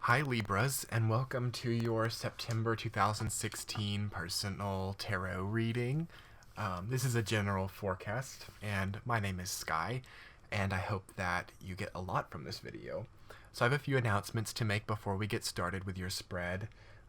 Hi Libras, and welcome to your September 2016 personal tarot reading. This is a general forecast, and my name is Sky, and I hope that you get a lot from this video. So I have a few announcements to make before we get started with your spread.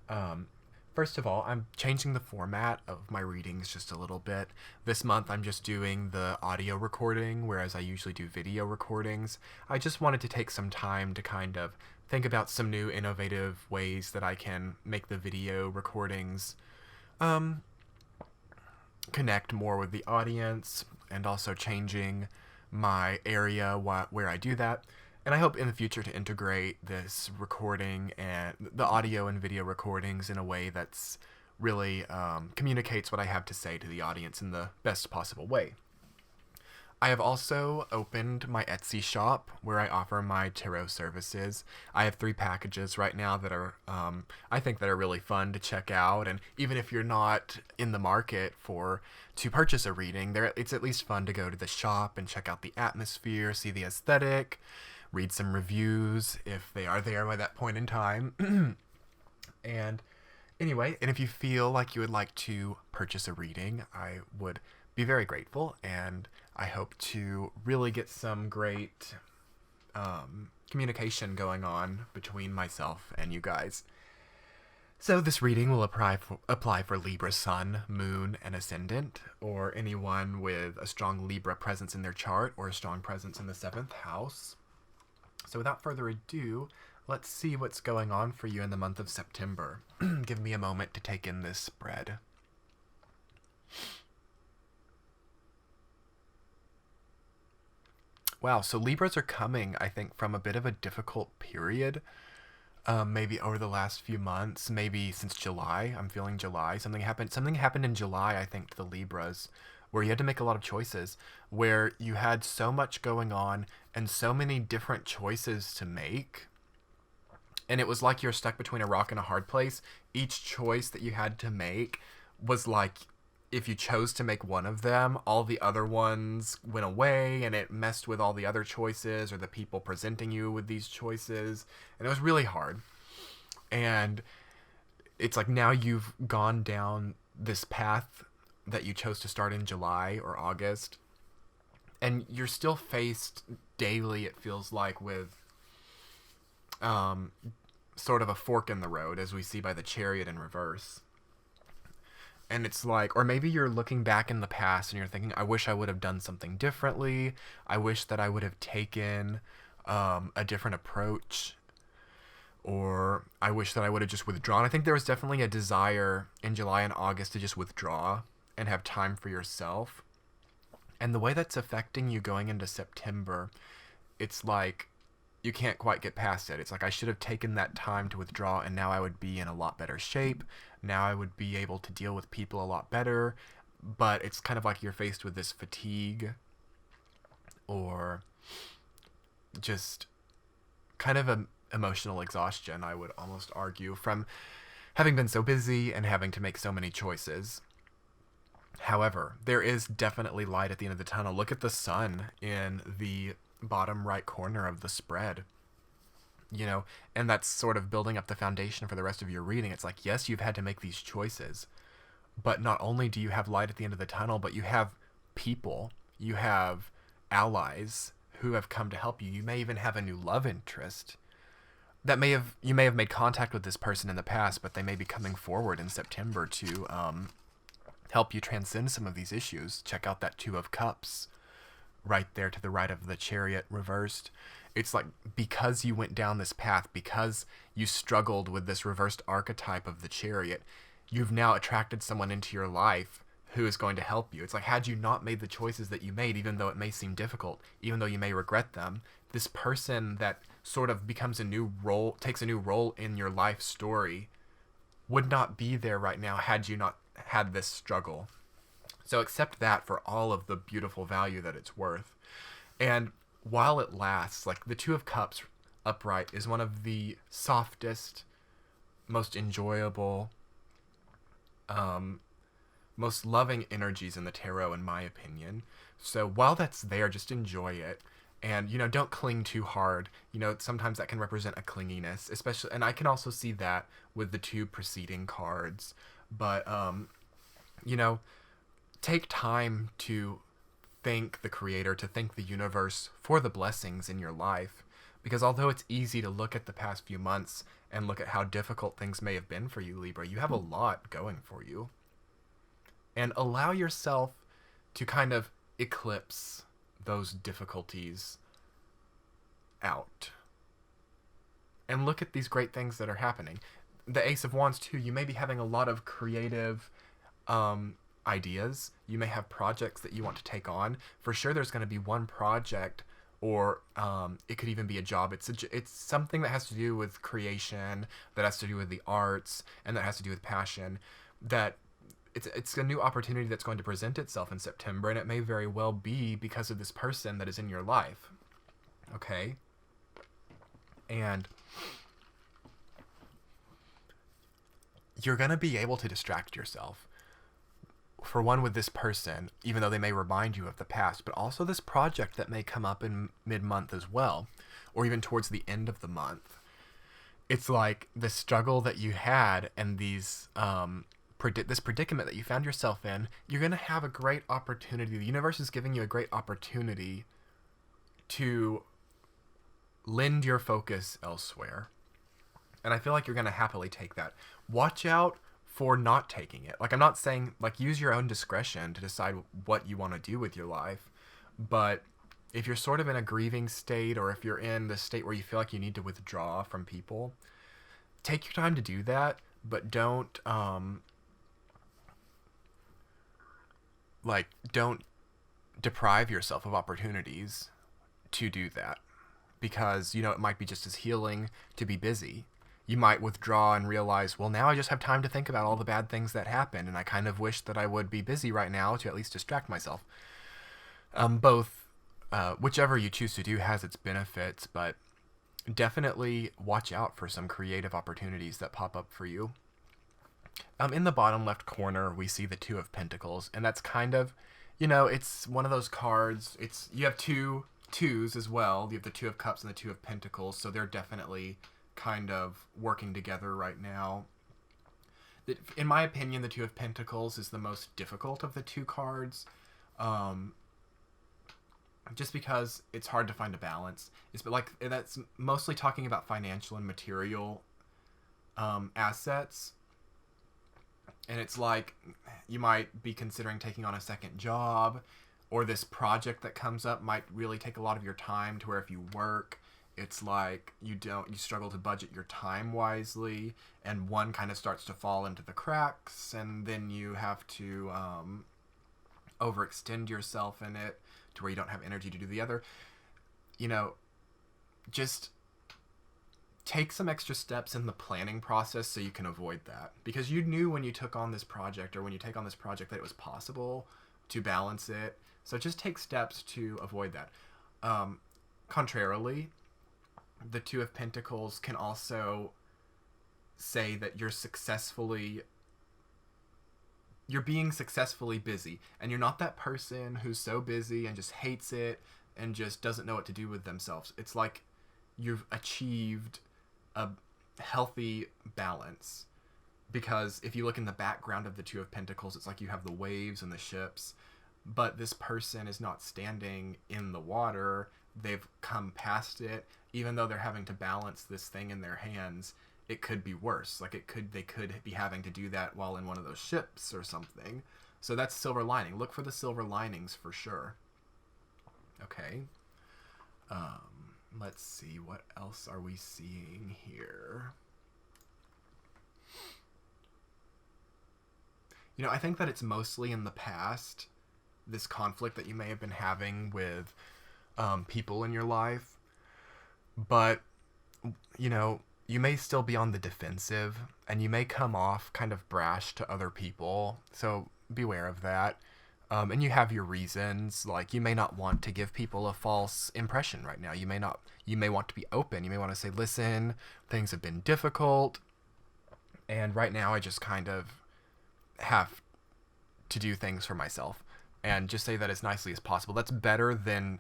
Um, First of all, I'm changing the format of my readings just a little bit. This month I'm just doing the audio recording, whereas I usually do video recordings. I just wanted to take some time to kind of think about some new innovative ways that I can make the video recordings um, connect more with the audience, and also changing my area where I do that. And I hope in the future to integrate this recording and the audio and video recordings in a way that's really communicates what I have to say to the audience in the best possible way. I have also opened my Etsy shop where I offer my tarot services. I have 3 packages right now that are, I think that are really fun to check out. And even if you're not in the market to purchase a reading, it's at least fun to go to the shop and check out the atmosphere, see the aesthetic, read some reviews if they are there by that point in time. And anyway, and if you feel like you would like to purchase a reading, I would be very grateful, and I hope to really get some great communication going on between myself and you guys. So this reading will apply for Libra Sun, Moon, and Ascendant, or anyone with a strong Libra presence in their chart or a strong presence in the 7th house. So without further ado, let's see what's going on for you in the month of September. Give me a moment to take in this spread. Wow, so Libras are coming, I think, from a bit of a difficult period. Maybe over the last few months, maybe since July. I'm feeling July. Something happened in July, I think, to the Libras, where you had to make a lot of choices, where you had so much going on and so many different choices to make. And it was like you're stuck between a rock and a hard place. Each choice that you had to make was like, if you chose to make one of them, all the other ones went away, and it messed with all the other choices or the people presenting you with these choices. And it was really hard. And it's like now you've gone down this path that you chose to start in July or August, and you're still faced daily, it feels like, with sort of a fork in the road, as we see by the Chariot in reverse. And it's like, or maybe you're looking back in the past and you're thinking, I wish I would have done something differently. I wish that I would have taken a different approach. Or I wish that I would have just withdrawn. I think there was definitely a desire in July and August to just withdraw and have time for yourself. And the way that's affecting you going into September, it's like you can't quite get past it. It's like, I should have taken that time to withdraw, and now I would be in a lot better shape. Now I would be able to deal with people a lot better. But it's kind of like you're faced with this fatigue, or just kind of an emotional exhaustion, I would almost argue, from having been so busy and having to make so many choices. However, there is definitely light at the end of the tunnel. Look at the sun in the bottom right corner of the spread, and that's sort of building up the foundation for the rest of your reading. It's like, yes, you've had to make these choices, but not only do you have light at the end of the tunnel, but you have people, you have allies who have come to help you. You may even have a new love interest that you may have made contact with this person in the past, but they may be coming forward in September to help you transcend some of these issues. Check out that 2 of Cups right there to the right of the Chariot reversed. It's like, because you went down this path, because you struggled with this reversed archetype of the Chariot, you've now attracted someone into your life who is going to help you. It's like, had you not made the choices that you made, even though it may seem difficult, even though you may regret them, this person that sort of takes a new role in your life story would not be there right now had you not had this struggle. So accept that for all of the beautiful value that it's worth. And while it lasts, like, the 2 of Cups upright is one of the softest, most enjoyable, most loving energies in the tarot, in my opinion. So while that's there, just enjoy it. And, don't cling too hard. Sometimes that can represent a clinginess, especially, and I can also see that with the two preceding cards. But, you know, take time to thank the creator, to thank the universe for the blessings in your life. Because although it's easy to look at the past few months and look at how difficult things may have been for you, Libra, you have a lot going for you. And allow yourself to kind of eclipse those difficulties out. And look at these great things that are happening. The Ace of Wands, too, you may be having a lot of creative ideas. You may have projects that you want to take on. For sure, there's going to be one project, or it could even be a job. It's something that has to do with creation, that has to do with the arts, and that has to do with passion. That it's a new opportunity that's going to present itself in September, and it may very well be because of this person that is in your life. Okay? And you're going to be able to distract yourself. For one, with this person, even though they may remind you of the past, but also this project that may come up in mid-month as well, or even towards the end of the month. It's like the struggle that you had and these this predicament that you found yourself in, you're going to have a great opportunity. The universe is giving you a great opportunity to lend your focus elsewhere. And I feel like you're going to happily take that. Watch out for not taking it. Like, I'm not saying, like, use your own discretion to decide what you want to do with your life. But if you're sort of in a grieving state, or if you're in the state where you feel like you need to withdraw from people, take your time to do that, but don't deprive yourself of opportunities to do that, because it might be just as healing to be busy. You might withdraw and realize, well, now I just have time to think about all the bad things that happened, and I kind of wish that I would be busy right now to at least distract myself. Whichever you choose to do has its benefits, but definitely watch out for some creative opportunities that pop up for you. In the bottom left corner, we see the Two of Pentacles, and that's kind of, it's one of those cards. You have two twos as well. You have the Two of Cups and the Two of Pentacles, so they're definitely kind of working together right now. In my opinion, the Two of Pentacles is the most difficult of the two cards, just because it's hard to find a balance. That's mostly talking about financial and material assets. And it's like you might be considering taking on a second job, or this project that comes up might really take a lot of your time, to where if you work, it's like you struggle to budget your time wisely, and one kind of starts to fall into the cracks, and then you have to overextend yourself in it to where you don't have energy to do the other. Just take some extra steps in the planning process so you can avoid that, because you knew when you took on this project, or when you take on this project, that it was possible to balance it. So just take steps to avoid that. Contrarily, the Two of Pentacles can also say that you're being successfully busy, and you're not that person who's so busy and just hates it and just doesn't know what to do with themselves. It's like you've achieved a healthy balance, because if you look in the background of the Two of Pentacles, it's like you have the waves and the ships, but this person is not standing in the water. They've come past it. Even though they're having to balance this thing in their hands, it could be worse. Like they could be having to do that while in one of those ships or something. So that's silver lining. Look for the silver linings for sure. Okay. Let's see, what else are we seeing here? I think that it's mostly in the past, this conflict that you may have been having with people in your life. But, you may still be on the defensive, and you may come off kind of brash to other people. So beware of that. And you have your reasons. Like, you may not want to give people a false impression right now. You may want to be open. You may want to say, listen, things have been difficult, and right now I just kind of have to do things for myself. And just say that as nicely as possible. That's better than,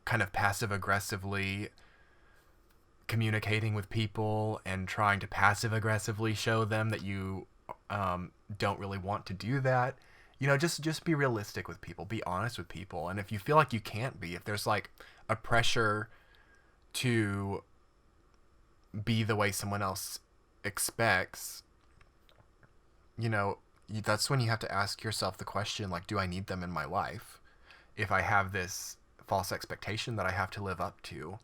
kind of passive aggressively communicating with people and trying to passive aggressively show them that you don't really want to do that. You know, just be realistic with people, be honest with people. And if you feel like you can't be, if there's like a pressure to be the way someone else expects, you know, that's when you have to ask yourself the question, like, do I need them in my life? If I have this false expectation that I have to live up to,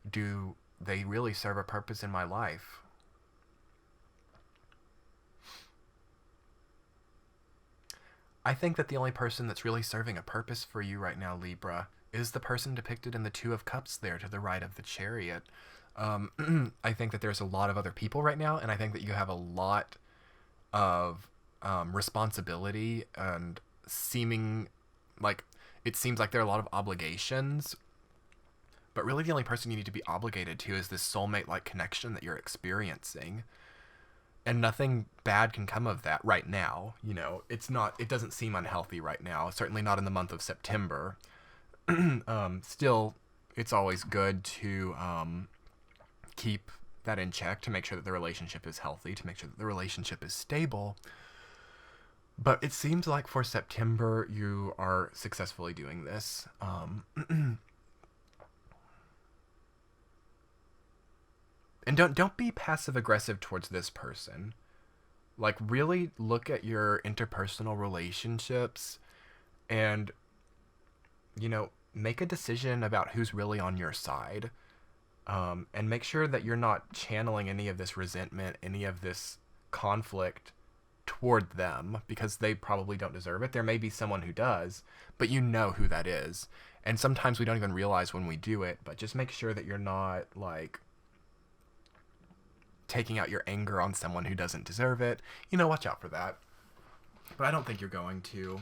do they really serve a purpose in my life? I think that the only person that's really serving a purpose for you right now, Libra, is the person depicted in the Two of Cups there to the right of the Chariot. I think that there's a lot of other people right now, and I think that you have a lot of responsibility and seeming like it seems like there are a lot of obligations, but really the only person you need to be obligated to is this soulmate like connection that you're experiencing. And nothing bad can come of that right now. You know, it doesn't seem unhealthy right now, certainly not in the month of September. Still, it's always good to keep that in check, to make sure that the relationship is healthy, to make sure that the relationship is stable. But it seems like for September, you are successfully doing this. And don't be passive aggressive towards this person. Like, really look at your interpersonal relationships and, you know, make a decision about who's really on your side. And make sure that you're not channeling any of this resentment, any of this conflict toward them, because they probably don't deserve it. There may be someone who does, but you know who that is. And sometimes we don't even realize when we do it, but just make sure that you're not, like, taking out your anger on someone who doesn't deserve it. You know, watch out for that. But I don't think you're going to.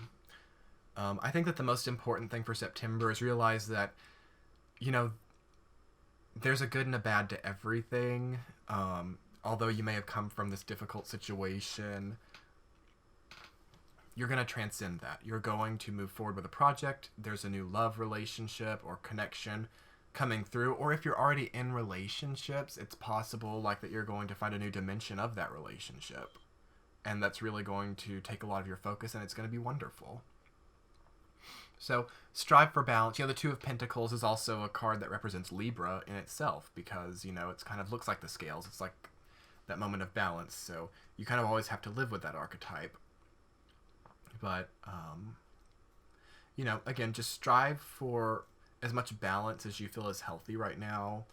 I think that the most important thing for September is realize that, you know, there's a good and a bad to everything. Although you may have come from this difficult situation, you're going to transcend that. You're going to move forward with a project. There's a new love relationship or connection coming through. Or if you're already in relationships, it's possible like that you're going to find a new dimension of that relationship. And that's really going to take a lot of your focus, and it's going to be wonderful. So strive for balance. You know, the Two of Pentacles is also a card that represents Libra in itself, because, you know, it's kind of looks like the scales. It's like that moment of balance. So you kind of always have to live with that archetype. But, you know, again, just strive for as much balance as you feel is healthy right now.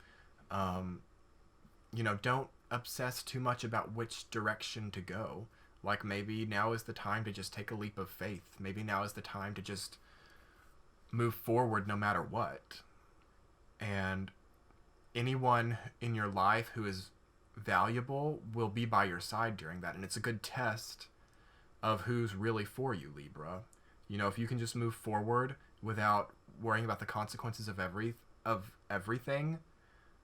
You know, don't obsess too much about which direction to go. Like, maybe now is the time to just take a leap of faith. Maybe now is the time to just move forward no matter what. And anyone in your life who is valuable will be by your side during that. And it's a good test of who's really for you, Libra. You know, if you can just move forward without worrying about the consequences of everything,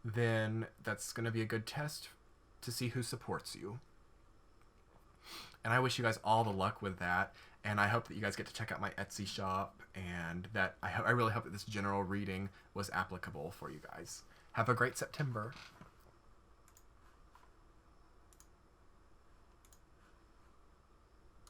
then that's going to be a good test to see who supports you. And I wish you guys all the luck with that. And I hope that you guys get to check out my Etsy shop, and that I really hope that this general reading was applicable for you guys. Have a great September.